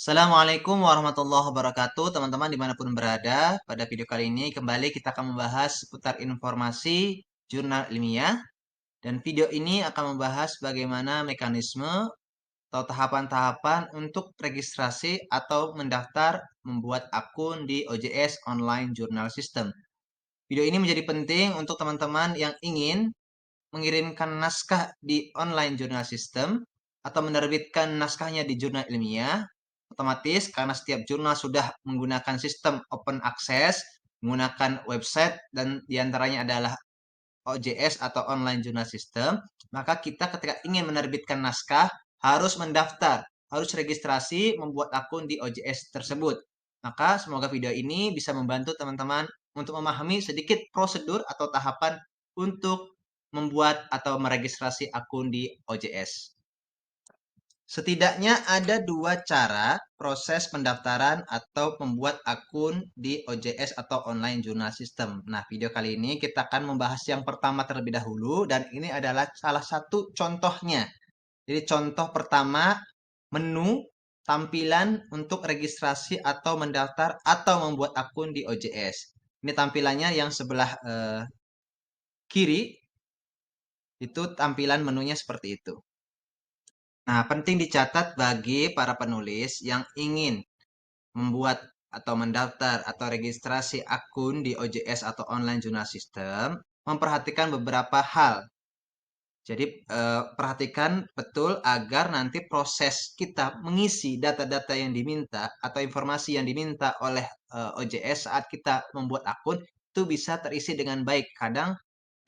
Assalamualaikum warahmatullahi wabarakatuh, teman-teman dimanapun berada. Pada video kali ini kembali kita akan membahas seputar informasi jurnal ilmiah. Dan video ini akan membahas bagaimana mekanisme atau tahapan-tahapan untuk registrasi atau mendaftar membuat akun di OJS Online Journal System. Video ini menjadi penting untuk teman-teman yang ingin mengirimkan naskah di online jurnal system atau menerbitkan naskahnya di jurnal ilmiah, otomatis karena setiap jurnal sudah menggunakan sistem open access, menggunakan website dan diantaranya adalah OJS atau online journal system, maka kita ketika ingin menerbitkan naskah harus mendaftar, harus registrasi membuat akun di OJS tersebut. Maka semoga video ini bisa membantu teman-teman untuk memahami sedikit prosedur atau tahapan untuk membuat atau meregistrasi akun di OJS. Setidaknya ada dua cara proses pendaftaran atau membuat akun di OJS atau Online Journal System. Nah, video kali ini kita akan membahas yang pertama terlebih dahulu dan ini adalah salah satu contohnya. Jadi contoh pertama, menu tampilan untuk registrasi atau mendaftar atau membuat akun di OJS. Ini tampilannya yang sebelah kiri, itu tampilan menunya seperti itu. Nah, penting dicatat bagi para penulis yang ingin membuat atau mendaftar atau registrasi akun di OJS atau Online Journal System, memperhatikan beberapa hal. Jadi, perhatikan betul agar nanti proses kita mengisi data-data yang diminta atau informasi yang diminta oleh OJS saat kita membuat akun itu bisa terisi dengan baik. Kadang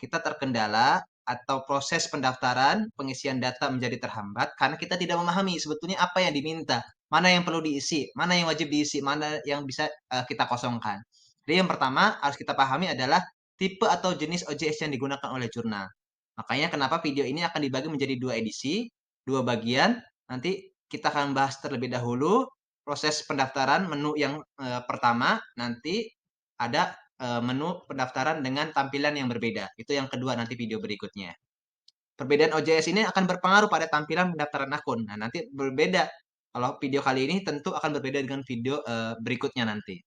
kita terkendala atau proses pendaftaran, pengisian data menjadi terhambat karena kita tidak memahami sebetulnya apa yang diminta, mana yang perlu diisi, mana yang wajib diisi, mana yang bisa kita kosongkan. Jadi yang pertama harus kita pahami adalah tipe atau jenis OJS yang digunakan oleh jurnal. Makanya kenapa video ini akan dibagi menjadi dua edisi, dua bagian. Nanti kita akan bahas terlebih dahulu proses pendaftaran menu yang pertama, nanti ada menu pendaftaran dengan tampilan yang berbeda. Itu yang kedua nanti video berikutnya. Perbedaan OJS ini akan berpengaruh pada tampilan pendaftaran akun. Nah, nanti berbeda. Kalau video kali ini tentu akan berbeda dengan video berikutnya nanti.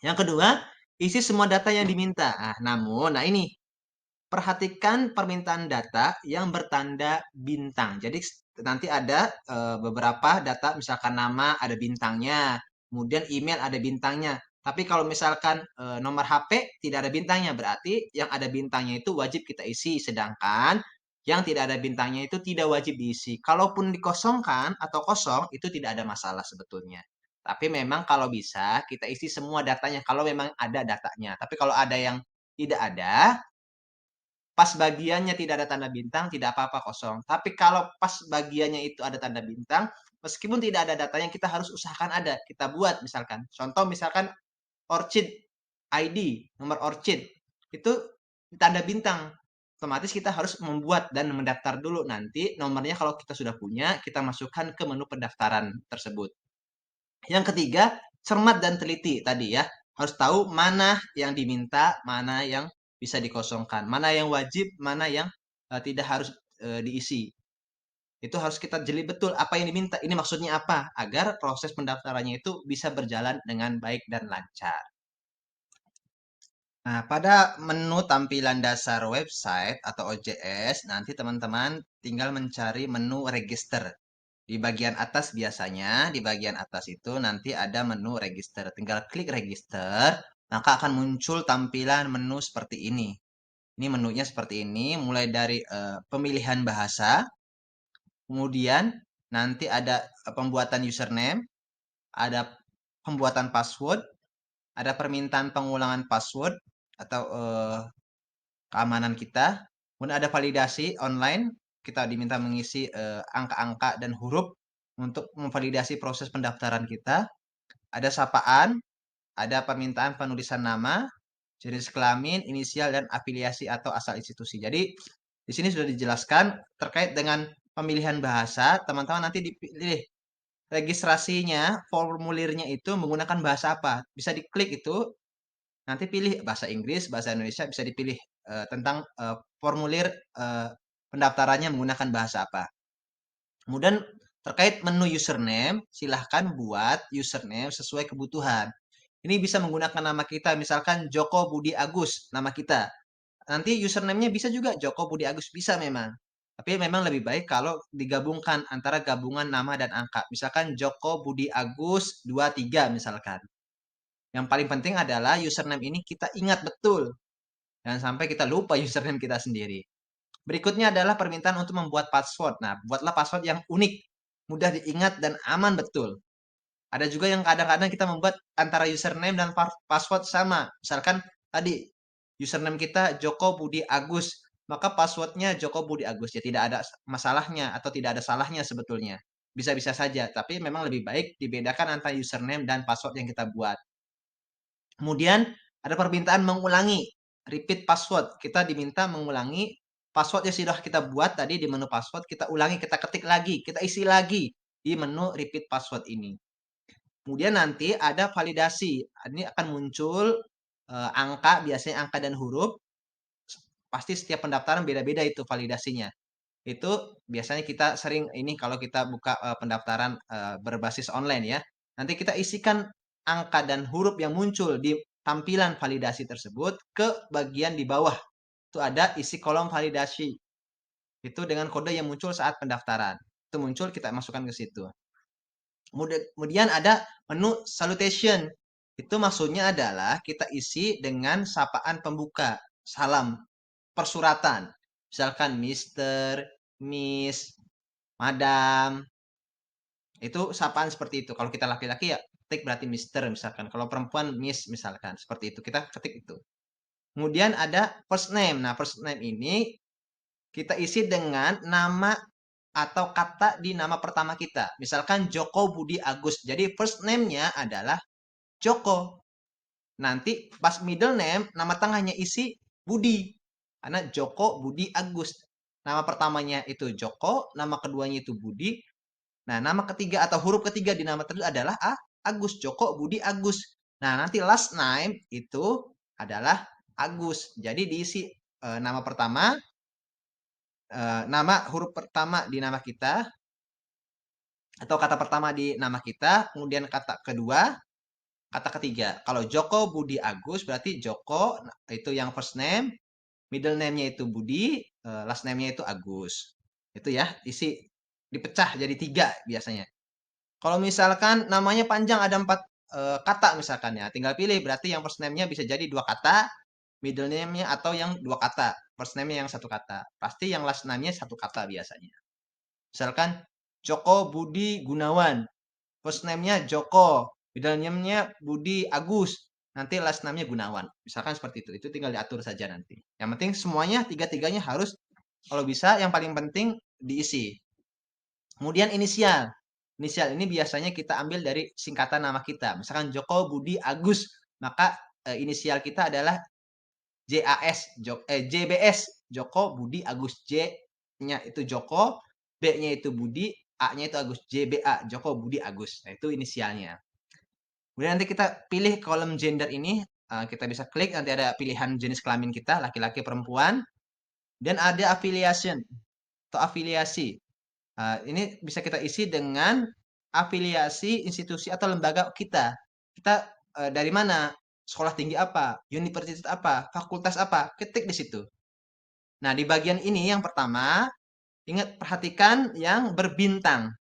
Yang kedua, isi semua data yang diminta. Nah ini perhatikan permintaan data yang bertanda bintang. Jadi nanti ada beberapa data, misalkan nama ada bintangnya, kemudian email ada bintangnya. Tapi kalau misalkan nomor HP tidak ada bintangnya, berarti yang ada bintangnya itu wajib kita isi, sedangkan yang tidak ada bintangnya itu tidak wajib diisi. Kalaupun dikosongkan atau kosong, itu tidak ada masalah sebetulnya. Tapi memang kalau bisa kita isi semua datanya kalau memang ada datanya. Tapi kalau ada yang tidak ada, pas bagiannya tidak ada tanda bintang, tidak apa-apa kosong. Tapi kalau pas bagiannya itu ada tanda bintang, meskipun tidak ada datanya, kita harus usahakan ada. Kita buat misalkan. Contoh misalkan Orchid ID, nomor Orchid. Itu tanda bintang. Otomatis kita harus membuat dan mendaftar dulu. Nanti nomornya kalau kita sudah punya, kita masukkan ke menu pendaftaran tersebut. Yang ketiga, cermat dan teliti tadi ya. Harus tahu mana yang diminta, mana yang bisa dikosongkan, mana yang wajib, mana yang tidak harus diisi. Itu harus kita jeli betul apa yang diminta. Ini maksudnya apa? Agar proses pendaftarannya itu bisa berjalan dengan baik dan lancar. Nah, pada menu tampilan dasar website atau OJS, nanti teman-teman tinggal mencari menu register. Di bagian atas biasanya, di bagian atas itu nanti ada menu register. Tinggal klik register, maka akan muncul tampilan menu seperti ini. Ini menunya seperti ini, mulai dari pemilihan bahasa, kemudian nanti ada pembuatan username, ada pembuatan password, ada permintaan pengulangan password atau keamanan kita, kemudian ada validasi online, kita diminta mengisi angka-angka dan huruf untuk memvalidasi proses pendaftaran kita. Ada sapaan, ada permintaan penulisan nama, jenis kelamin, inisial, dan afiliasi atau asal institusi. Jadi, di sini sudah dijelaskan terkait dengan pemilihan bahasa, teman-teman nanti dipilih registrasinya, formulirnya itu menggunakan bahasa apa. Bisa diklik itu, nanti pilih bahasa Inggris, bahasa Indonesia, bisa dipilih tentang formulir pendaftarannya menggunakan bahasa apa. Kemudian Terkait menu username, silahkan buat username sesuai kebutuhan. Ini bisa menggunakan nama kita, misalkan Joko Budi Agus, nama kita. Nanti username-nya bisa juga Joko Budi Agus, bisa memang. Tapi memang lebih baik kalau digabungkan antara gabungan nama dan angka. Misalkan Joko Budi Agus 23 misalkan. Yang paling penting adalah username ini kita ingat betul. Jangan sampai kita lupa username kita sendiri. Berikutnya adalah permintaan untuk membuat password. Nah, buatlah password yang unik, mudah diingat dan aman betul. Ada juga yang kadang-kadang kita membuat antara username dan password sama. Misalkan tadi username kita Joko Budi Agus, maka passwordnya Joko Budi Agus. Ya tidak ada masalahnya atau tidak ada salahnya sebetulnya. Bisa-bisa saja, tapi memang lebih baik dibedakan antara username dan password yang kita buat. Kemudian ada permintaan mengulangi, repeat password. Kita diminta mengulangi password yang sudah kita buat tadi di menu password, kita ulangi, kita ketik lagi, kita isi lagi di menu repeat password ini. Kemudian nanti ada validasi. Ini akan muncul angka, biasanya angka dan huruf. Pasti setiap pendaftaran beda-beda itu validasinya. Itu biasanya kita sering ini kalau kita buka pendaftaran berbasis online ya. Nanti kita isikan angka dan huruf yang muncul di tampilan validasi tersebut ke bagian di bawah. Itu ada isi kolom validasi. Itu dengan kode yang muncul saat pendaftaran. Itu muncul kita masukkan ke situ. Kemudian ada menu salutation. Itu maksudnya adalah kita isi dengan sapaan pembuka, salam persuratan. Misalkan Mister, Miss, Madam. Itu sapaan seperti itu. Kalau kita laki-laki ya ketik berarti Mister misalkan. Kalau perempuan Miss misalkan. Seperti itu. Kita ketik itu. Kemudian ada first name. Nah, first name ini kita isi dengan nama atau kata di nama pertama kita. Misalkan Joko Budi Agus. Jadi first name-nya adalah Joko. Nanti pas middle name, nama tengahnya isi Budi. Karena Joko Budi Agus. Nama pertamanya itu Joko, nama keduanya itu Budi. Nah, nama ketiga atau huruf ketiga di nama tersebut adalah Agus. Joko Budi Agus. Nah, nanti last name itu adalah Agus. Jadi diisi nama pertama, nama huruf pertama di nama kita, atau kata pertama di nama kita, kemudian kata kedua, kata ketiga. Kalau Joko Budi Agus berarti Joko itu yang first name, middle name-nya itu Budi, last name-nya itu Agus. Itu ya, isi dipecah jadi 3 biasanya. Kalau misalkan namanya panjang ada 4 kata misalkan ya, tinggal pilih berarti yang first name-nya bisa jadi 2 kata, middle name-nya atau yang 2 kata, first name-nya yang 1 kata. Pasti yang last name-nya 1 kata biasanya. Misalkan Joko Budi Gunawan, first name-nya Joko, middle name-nya Budi Agus, nanti last name-nya Gunawan. Misalkan seperti itu. Itu tinggal diatur saja nanti. Yang penting semuanya tiga-tiganya harus kalau bisa yang paling penting diisi. Kemudian inisial. Inisial ini biasanya kita ambil dari singkatan nama kita. Misalkan Joko Budi Agus, maka inisial kita adalah JBS, Joko Budi Agus. J-nya itu Joko, B-nya itu Budi, A-nya itu Agus, JBA, Joko Budi Agus. Nah, itu inisialnya. Kemudian nanti kita pilih kolom gender ini, kita bisa klik, nanti ada pilihan jenis kelamin kita, laki-laki, perempuan, dan ada affiliation atau afiliasi. Ini bisa kita isi dengan afiliasi institusi atau lembaga kita. Kita dari mana? Sekolah tinggi apa? Universitas apa? Fakultas apa? Ketik di situ. Nah, di bagian ini yang pertama, ingat perhatikan yang berbintang.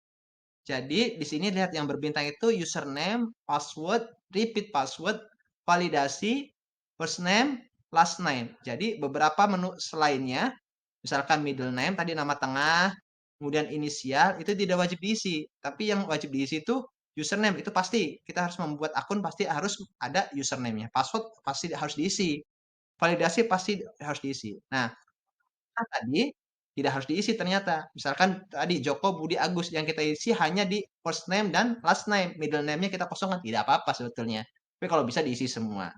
Jadi di sini lihat yang berbintang itu username, password, repeat password, validasi, first name, last name. Jadi beberapa menu selainnya, misalkan middle name tadi nama tengah, kemudian inisial itu tidak wajib diisi. Tapi yang wajib diisi itu username itu pasti kita harus membuat akun pasti harus ada username-nya. Password pasti harus diisi. Validasi pasti harus diisi. Nah, tadi tidak harus diisi ternyata. Misalkan tadi Joko Budi Agus yang kita isi hanya di first name dan last name, middle name-nya kita kosongkan tidak apa-apa sebetulnya. Tapi kalau bisa diisi semua.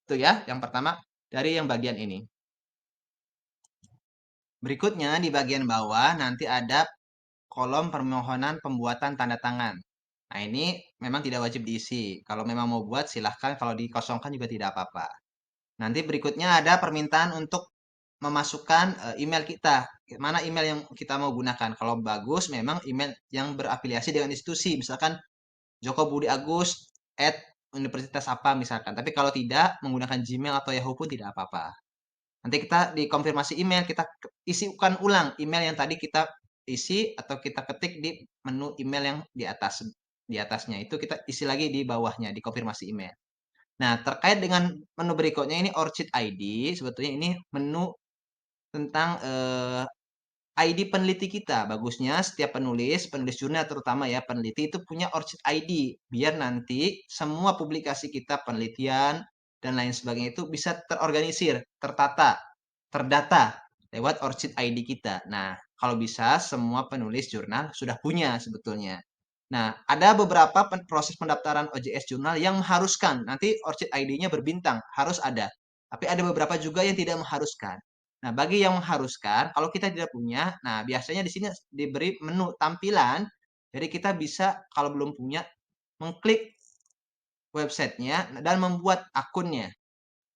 Itu ya, yang pertama dari yang bagian ini. Berikutnya di bagian bawah nanti ada kolom permohonan pembuatan tanda tangan. Nah, ini memang tidak wajib diisi. Kalau memang mau buat silahkan, kalau dikosongkan juga tidak apa-apa. Nanti berikutnya ada permintaan untuk memasukkan email kita. Mana email yang kita mau gunakan. Kalau bagus memang email yang berafiliasi dengan institusi. Misalkan Joko Budi Agus at universitas apa misalkan. Tapi kalau tidak menggunakan Gmail atau Yahoo pun tidak apa-apa. Nanti kita di konfirmasi email kita isikan ulang email yang tadi kita isi atau kita ketik di menu email yang di atasnya itu kita isi lagi di bawahnya di konfirmasi email. Nah, terkait dengan menu berikutnya ini Orchid ID, sebetulnya ini menu tentang ID peneliti kita. Bagusnya setiap penulis jurnal terutama ya, peneliti itu punya Orchid ID. Biar nanti semua publikasi kita, penelitian, dan lain sebagainya itu bisa terorganisir, tertata, terdata lewat Orchid ID kita. Nah, kalau bisa semua penulis jurnal sudah punya sebetulnya. Nah, ada beberapa proses pendaftaran OJS jurnal yang mengharuskan. Nanti Orchid ID-nya berbintang, harus ada. Tapi ada beberapa juga yang tidak mengharuskan. Nah, bagi yang mengharuskan, kalau kita tidak punya, nah biasanya di sini diberi menu tampilan. Jadi kita bisa kalau belum punya mengklik websitenya dan membuat akunnya.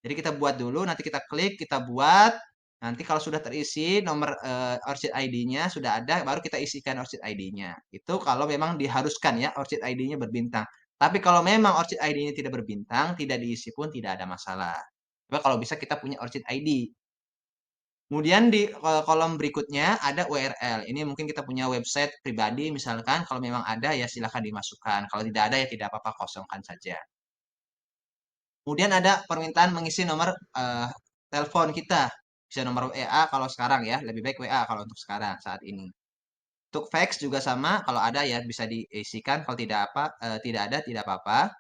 Jadi kita buat dulu, nanti kita klik, kita buat. Nanti kalau sudah terisi nomor Orchid ID-nya sudah ada, baru kita isikan Orchid ID-nya. Itu kalau memang diharuskan ya Orchid ID-nya berbintang. Tapi kalau memang Orchid ID-nya tidak berbintang, tidak diisi pun tidak ada masalah. Coba kalau bisa kita punya Orchid ID. Kemudian di kolom berikutnya ada URL. Ini mungkin kita punya website pribadi misalkan. Kalau memang ada ya silakan dimasukkan. Kalau tidak ada ya tidak apa-apa kosongkan saja. Kemudian ada permintaan mengisi nomor telepon kita. Bisa nomor WA kalau sekarang ya. Lebih baik WA kalau untuk sekarang saat ini. Untuk fax juga sama. Kalau ada ya bisa diisikan. Kalau tidak ada tidak apa-apa.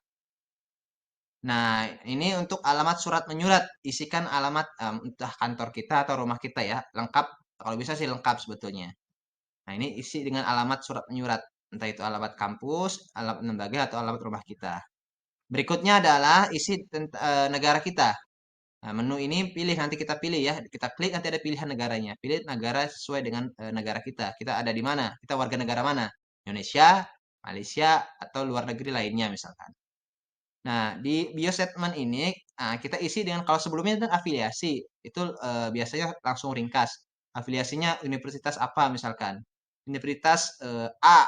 Nah, ini untuk alamat surat menyurat. Isikan alamat entah kantor kita atau rumah kita ya. Lengkap. Kalau bisa sih lengkap sebetulnya. Nah, ini isi dengan alamat surat menyurat. Entah itu alamat kampus, alamat lembaga, atau alamat rumah kita. Berikutnya adalah isi negara kita. Nah, menu ini pilih, nanti kita pilih ya. Kita klik, nanti ada pilihan negaranya. Pilih negara sesuai dengan negara kita. Kita ada di mana? Kita warga negara mana? Indonesia, Malaysia, atau luar negeri lainnya misalkan. Nah, di bio statement ini kita isi dengan kalau sebelumnya itu afiliasi, itu biasanya langsung ringkas. Afiliasinya universitas apa misalkan. Universitas A.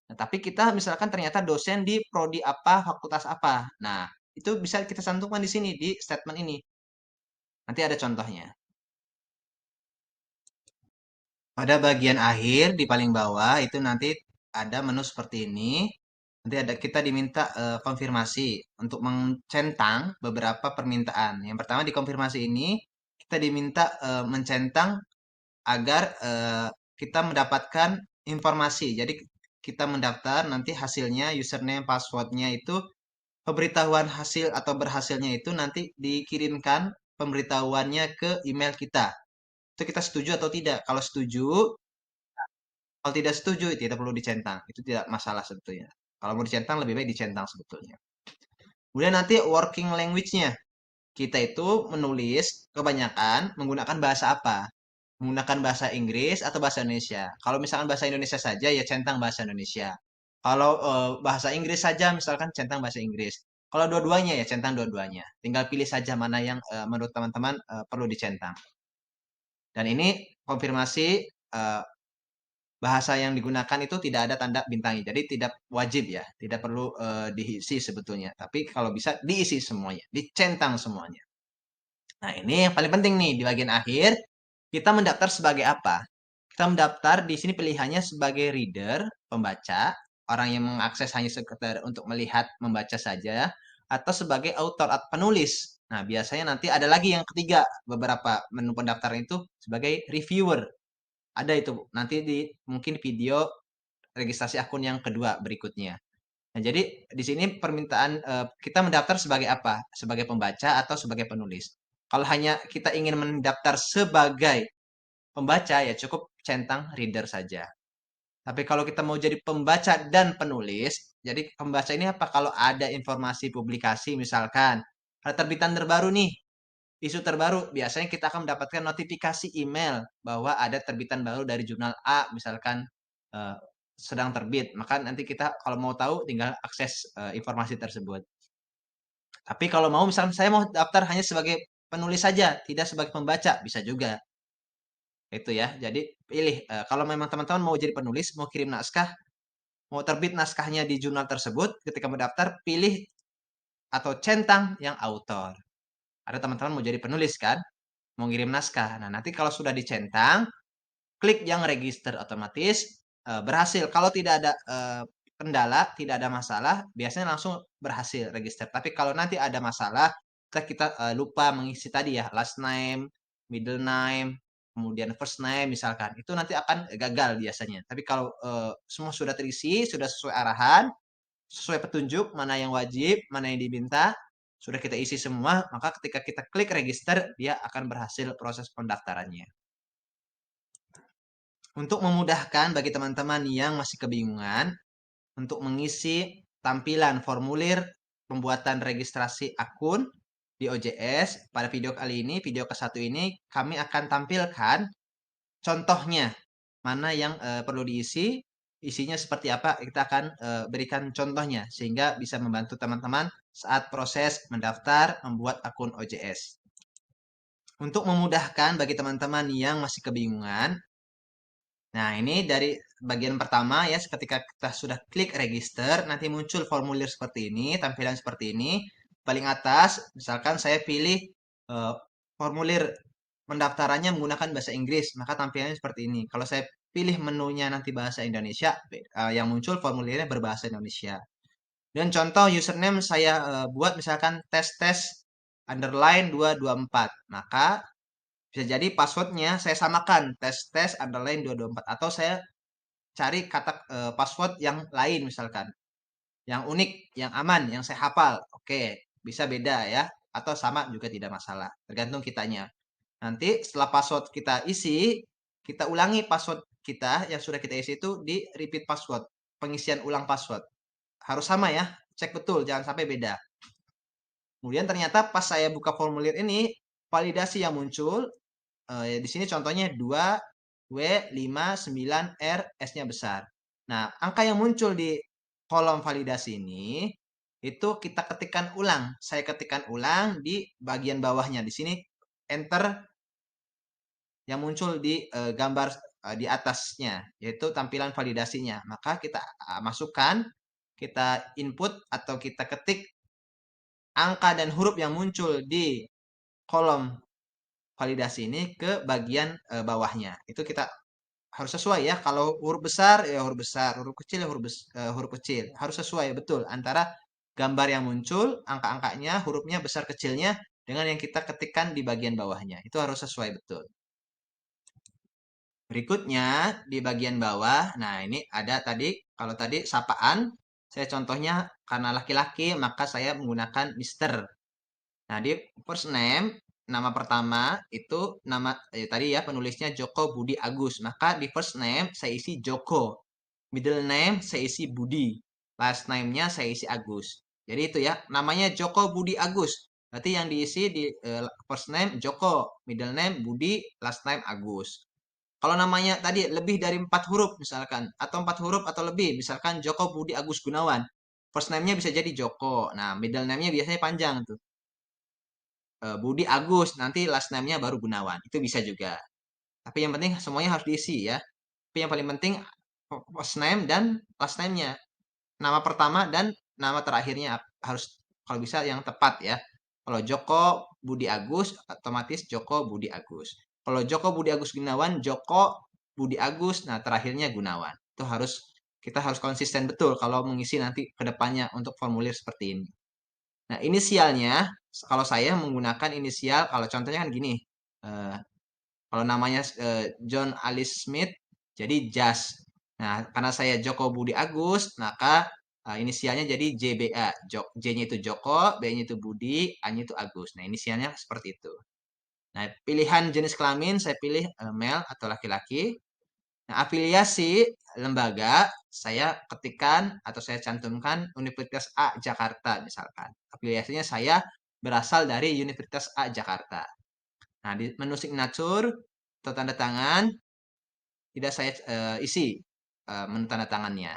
Nah, tapi kita misalkan ternyata dosen di prodi apa, fakultas apa. Nah, itu bisa kita cantumkan di sini di statement ini. Nanti ada contohnya. Pada bagian akhir di paling bawah itu nanti ada menu seperti ini. Nanti ada kita diminta konfirmasi untuk mencentang beberapa permintaan. Yang pertama di konfirmasi ini kita diminta mencentang agar kita mendapatkan informasi. Jadi kita mendaftar nanti hasilnya username passwordnya itu pemberitahuan hasil atau berhasilnya itu nanti dikirimkan pemberitahuannya ke email kita. Itu kita setuju atau tidak. Kalau setuju, kalau tidak setuju tidak perlu dicentang. Itu tidak masalah sebetulnya. Kalau mau dicentang lebih baik dicentang sebetulnya. Kemudian nanti working language-nya. Kita itu menulis kebanyakan menggunakan bahasa apa? Menggunakan bahasa Inggris atau bahasa Indonesia. Kalau misalkan bahasa Indonesia saja ya centang bahasa Indonesia. Kalau bahasa Inggris saja misalkan centang bahasa Inggris. Kalau dua-duanya ya centang dua-duanya. Tinggal pilih saja mana yang menurut teman-teman perlu dicentang. Dan ini konfirmasi eh, bahasa yang digunakan itu tidak ada tanda bintangnya. Jadi tidak wajib ya, tidak perlu diisi sebetulnya. Tapi kalau bisa diisi semuanya, dicentang semuanya. Nah, ini yang paling penting nih di bagian akhir, kita mendaftar sebagai apa? Kita mendaftar di sini pilihannya sebagai reader, pembaca, orang yang mengakses hanya sekedar untuk melihat, membaca saja, atau sebagai author atau penulis. Nah, biasanya nanti ada lagi yang ketiga, beberapa menu pendaftaran itu sebagai reviewer. Ada itu nanti di mungkin video registrasi akun yang kedua berikutnya. Nah, jadi di sini permintaan kita mendaftar sebagai apa? Sebagai pembaca atau sebagai penulis. Kalau hanya kita ingin mendaftar sebagai pembaca ya cukup centang reader saja. Tapi kalau kita mau jadi pembaca dan penulis, jadi pembaca ini apa? Kalau ada informasi publikasi misalkan, ada terbitan terbaru nih, isu terbaru, biasanya kita akan mendapatkan notifikasi email bahwa ada terbitan baru dari jurnal A, misalkan eh, sedang terbit. Maka nanti kita kalau mau tahu tinggal akses informasi tersebut. Tapi kalau mau misalkan saya mau daftar hanya sebagai penulis saja, tidak sebagai pembaca, bisa juga. Itu ya. Jadi pilih kalau memang teman-teman mau jadi penulis, mau kirim naskah, mau terbit naskahnya di jurnal tersebut, ketika mendaftar pilih atau centang yang autor. Ada teman-teman mau jadi penulis kan, mau ngirim naskah. Nah, nanti kalau sudah dicentang, klik yang register, otomatis berhasil. Kalau tidak ada kendala, tidak ada masalah, biasanya langsung berhasil register. Tapi kalau nanti ada masalah, kita lupa mengisi tadi ya, last name, middle name, kemudian first name misalkan, itu nanti akan gagal biasanya. Tapi kalau semua sudah terisi, sudah sesuai arahan, sesuai petunjuk, mana yang wajib, mana yang diminta, sudah kita isi semua, maka ketika kita klik register, dia akan berhasil proses pendaftarannya. Untuk memudahkan bagi teman-teman yang masih kebingungan untuk mengisi tampilan formulir pembuatan registrasi akun di OJS, pada video kali ini, video ke-1 ini, kami akan tampilkan contohnya. Mana yang perlu diisi, isinya seperti apa, kita akan berikan contohnya, sehingga bisa membantu teman-teman saat proses mendaftar membuat akun OJS. Untuk memudahkan bagi teman-teman yang masih kebingungan, nah, ini dari bagian pertama ya, ketika kita sudah klik register, nanti muncul formulir seperti ini, tampilan seperti ini. Paling atas, misalkan saya pilih eh, formulir pendaftarannya menggunakan bahasa Inggris, maka tampilannya seperti ini. Kalau saya pilih menunya nanti bahasa Indonesia, yang muncul formulirnya berbahasa Indonesia. Dan contoh username saya buat misalkan tes-tes underline 224, maka bisa jadi passwordnya saya samakan tes-tes underline 224, atau saya cari kata password yang lain misalkan, yang unik, yang aman, yang saya hafal. Oke, bisa beda ya, atau sama juga tidak masalah, tergantung kitanya. Nanti setelah password kita isi, kita ulangi password kita yang sudah kita isi itu di repeat password, pengisian ulang password. Harus sama ya, cek betul, jangan sampai beda. Kemudian ternyata pas saya buka formulir ini, validasi yang muncul, di sini contohnya 2W59R, S-nya besar. Nah, angka yang muncul di kolom validasi ini, itu kita ketikkan ulang. Saya ketikkan ulang di bagian bawahnya. Di sini enter yang muncul di gambar di atasnya, yaitu tampilan validasinya. Maka kita masukkan, kita input atau kita ketik angka dan huruf yang muncul di kolom validasi ini ke bagian bawahnya. Itu kita harus sesuai ya. Kalau huruf besar ya huruf besar, huruf kecil ya huruf kecil. Harus sesuai betul antara gambar yang muncul, angka-angkanya, hurufnya besar kecilnya dengan yang kita ketikkan di bagian bawahnya. Itu harus sesuai betul. Berikutnya di bagian bawah, nah ini ada tadi, kalau tadi sapaan, saya contohnya karena laki-laki maka saya menggunakan Mister. Nah, di first name, nama pertama itu nama tadi ya penulisnya Joko Budi Agus. Maka di first name saya isi Joko. Middle name saya isi Budi. Last name-nya saya isi Agus. Jadi itu ya, namanya Joko Budi Agus. Berarti yang diisi di first name Joko, middle name Budi, last name Agus. Kalau namanya tadi lebih dari 4 huruf misalkan, atau 4 huruf atau lebih, misalkan Joko Budi Agus Gunawan. First name-nya bisa jadi Joko. Nah, middle name-nya biasanya panjang tuh. Budi Agus, nanti last name-nya baru Gunawan. Itu bisa juga. Tapi yang penting semuanya harus diisi ya. Tapi yang paling penting first name dan last name-nya. Nama pertama dan nama terakhirnya harus kalau bisa yang tepat ya. Kalau Joko Budi Agus, otomatis Joko Budi Agus. Kalau Joko Budi Agus Gunawan, Joko Budi Agus, nah terakhirnya Gunawan. Itu kita harus konsisten betul kalau mengisi nanti ke depannya untuk formulir seperti ini. Nah, inisialnya, kalau saya menggunakan inisial, kalau contohnya kan gini, eh, kalau namanya John Alice Smith, jadi Jas. Nah, karena saya Joko Budi Agus, maka inisialnya jadi JBA. J-nya itu Joko, B-nya itu Budi, A-nya itu Agus. Nah, inisialnya seperti itu. Nah, pilihan jenis kelamin saya pilih male atau laki-laki. Nah, afiliasi lembaga saya ketikkan atau saya cantumkan Universitas A Jakarta misalkan. Afiliasinya saya berasal dari Universitas A Jakarta. Nah, di menu signature atau tanda tangan tidak saya isi menu tanda tangannya.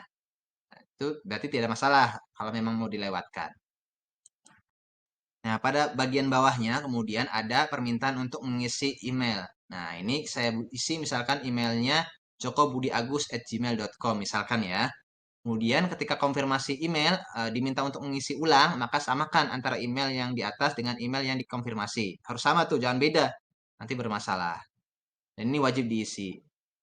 Nah, itu berarti tidak masalah kalau memang mau dilewatkan. Nah, pada bagian bawahnya kemudian ada permintaan untuk mengisi email. Nah, ini saya isi misalkan emailnya jokobudiagus@gmail.com misalkan ya. Kemudian ketika konfirmasi email diminta untuk mengisi ulang, maka samakan antara email yang di atas dengan email yang dikonfirmasi. Harus sama tuh, jangan beda. Nanti bermasalah. Dan ini wajib diisi.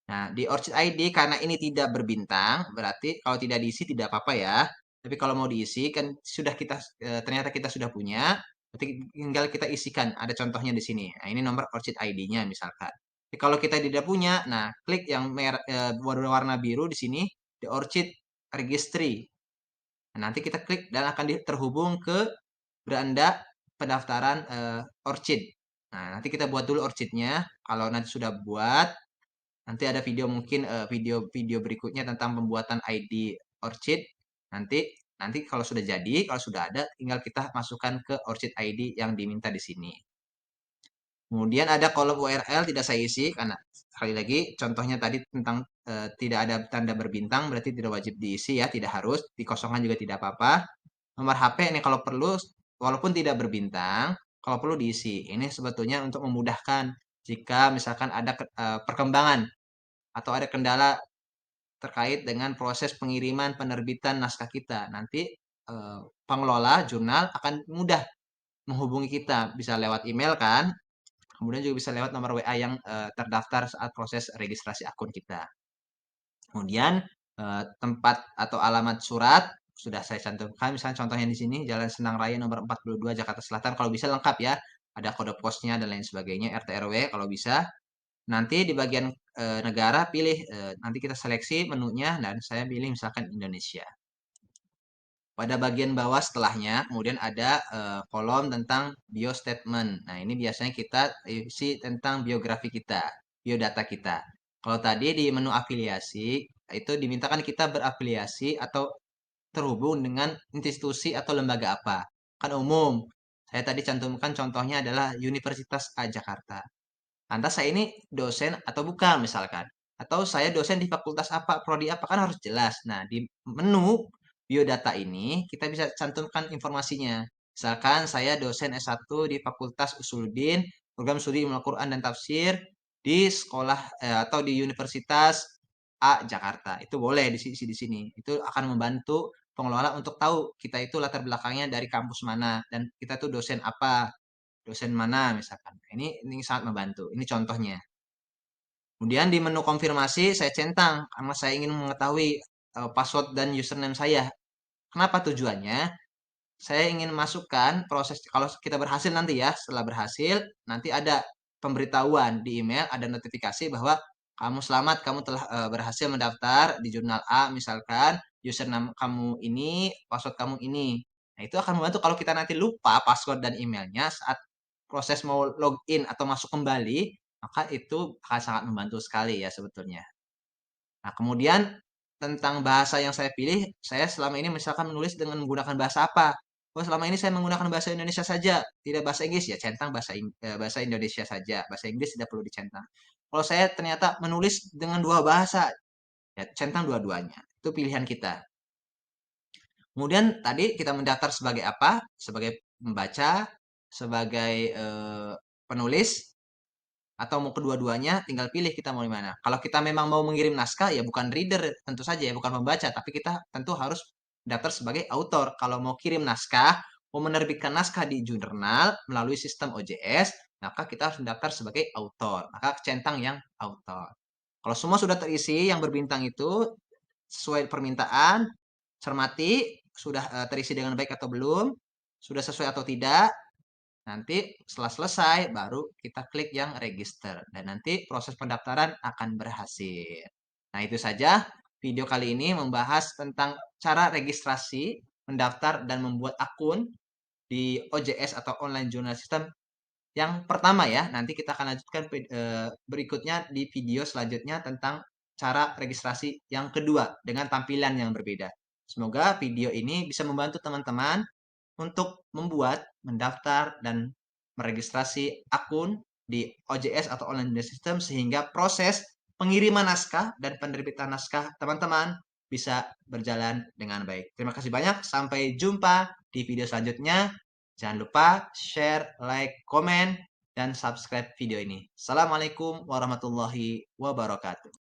Nah, di Orchid ID karena ini tidak berbintang, berarti kalau tidak diisi tidak apa-apa ya. Tapi kalau mau diisi kan sudah kita ternyata kita sudah punya, berarti tinggal kita isikan. Ada contohnya di sini. Nah, ini nomor Orchid ID-nya misalkan. Tapi kalau kita tidak punya, nah klik yang merah warna biru di sini di Orchid Registry. Nah, nanti kita klik dan akan terhubung ke beranda pendaftaran Orchid. Nah, nanti kita buat dulu Orchidnya. Kalau nanti sudah buat, nanti ada video mungkin video-video berikutnya tentang pembuatan ID Orchid. Nanti nanti kalau sudah jadi, kalau sudah ada, tinggal kita masukkan ke Orchid ID yang diminta di sini. Kemudian ada kolom URL tidak saya isi karena sekali lagi contohnya tadi tentang tidak ada tanda berbintang berarti tidak wajib diisi ya, tidak harus, dikosongkan juga tidak apa-apa. Nomor HP ini kalau perlu walaupun tidak berbintang, kalau perlu diisi. Ini sebetulnya untuk memudahkan jika misalkan ada perkembangan atau ada kendala terkait dengan proses pengiriman penerbitan naskah kita. Nanti pengelola jurnal akan mudah menghubungi kita, bisa lewat email kan, kemudian juga bisa lewat nomor WA yang terdaftar saat proses registrasi akun kita. Kemudian tempat atau alamat surat sudah saya cantumkan, misalnya contohnya di sini Jalan Senang Raya nomor 42 Jakarta Selatan, kalau bisa lengkap ya, ada kode posnya dan lain sebagainya, RT RW kalau bisa. Nanti di bagian negara pilih, nanti kita seleksi menunya dan saya pilih misalkan Indonesia. Pada bagian bawah setelahnya, kemudian ada kolom tentang bio statement. Nah, ini biasanya kita isi tentang biografi kita, biodata kita. Kalau tadi di menu afiliasi, itu dimintakan kita berafiliasi atau terhubung dengan institusi atau lembaga apa. Kan umum. Saya tadi cantumkan contohnya adalah Universitas A Jakarta. Lantas saya ini dosen atau bukan misalkan. Atau saya dosen di fakultas apa, prodi apa, kan harus jelas. Nah, di menu biodata ini kita bisa cantumkan informasinya. Misalkan saya dosen S1 di Fakultas Usuluddin, program studi Ilmu Al-Quran dan Tafsir di sekolah atau di Universitas A Jakarta. Itu boleh di sini. Itu akan membantu pengelola untuk tahu kita itu latar belakangnya dari kampus mana dan kita tuh dosen apa, dosen mana misalkan. Ini sangat membantu. Ini contohnya. Kemudian di menu konfirmasi saya centang karena saya ingin mengetahui password dan username saya. Kenapa tujuannya? Saya ingin masukkan proses kalau kita berhasil nanti ya, setelah berhasil nanti ada pemberitahuan di email, ada notifikasi bahwa kamu selamat, kamu telah berhasil mendaftar di jurnal A misalkan, username kamu ini, password kamu ini. Nah, itu akan membantu kalau kita nanti lupa password dan emailnya saat proses mau login atau masuk kembali, maka itu akan sangat membantu sekali ya sebetulnya. Nah, kemudian tentang bahasa yang saya pilih, saya selama ini misalkan menulis dengan menggunakan bahasa apa? Oh, selama ini saya menggunakan bahasa Indonesia saja, tidak bahasa Inggris ya, centang bahasa Indonesia saja. Bahasa Inggris tidak perlu dicentang. Kalau saya ternyata menulis dengan dua bahasa, ya centang dua-duanya. Itu pilihan kita. Kemudian tadi kita mendaftar sebagai apa? Sebagai pembaca, sebagai penulis, atau mau kedua-duanya tinggal pilih kita mau di mana. Kalau kita memang mau mengirim naskah ya bukan reader tentu saja ya bukan pembaca tapi kita tentu harus daftar sebagai autor. Kalau mau kirim naskah, mau menerbitkan naskah di jurnal melalui sistem OJS, maka kita harus mendaftar sebagai autor. Maka centang yang autor. Kalau semua sudah terisi yang berbintang itu sesuai permintaan, cermati sudah terisi dengan baik atau belum, sudah sesuai atau tidak. Nanti setelah selesai baru kita klik yang register dan nanti proses pendaftaran akan berhasil. Nah, itu saja video kali ini membahas tentang cara registrasi, mendaftar dan membuat akun di OJS atau Online Journal System yang pertama ya. Nanti kita akan lanjutkan berikutnya di video selanjutnya tentang cara registrasi yang kedua dengan tampilan yang berbeda. Semoga video ini bisa membantu teman-teman untuk membuat, mendaftar, dan meregistrasi akun di OJS atau Online Journal System sehingga proses pengiriman naskah dan penerbitan naskah teman-teman bisa berjalan dengan baik. Terima kasih banyak. Sampai jumpa di video selanjutnya. Jangan lupa share, like, komen, dan subscribe video ini. Assalamualaikum warahmatullahi wabarakatuh.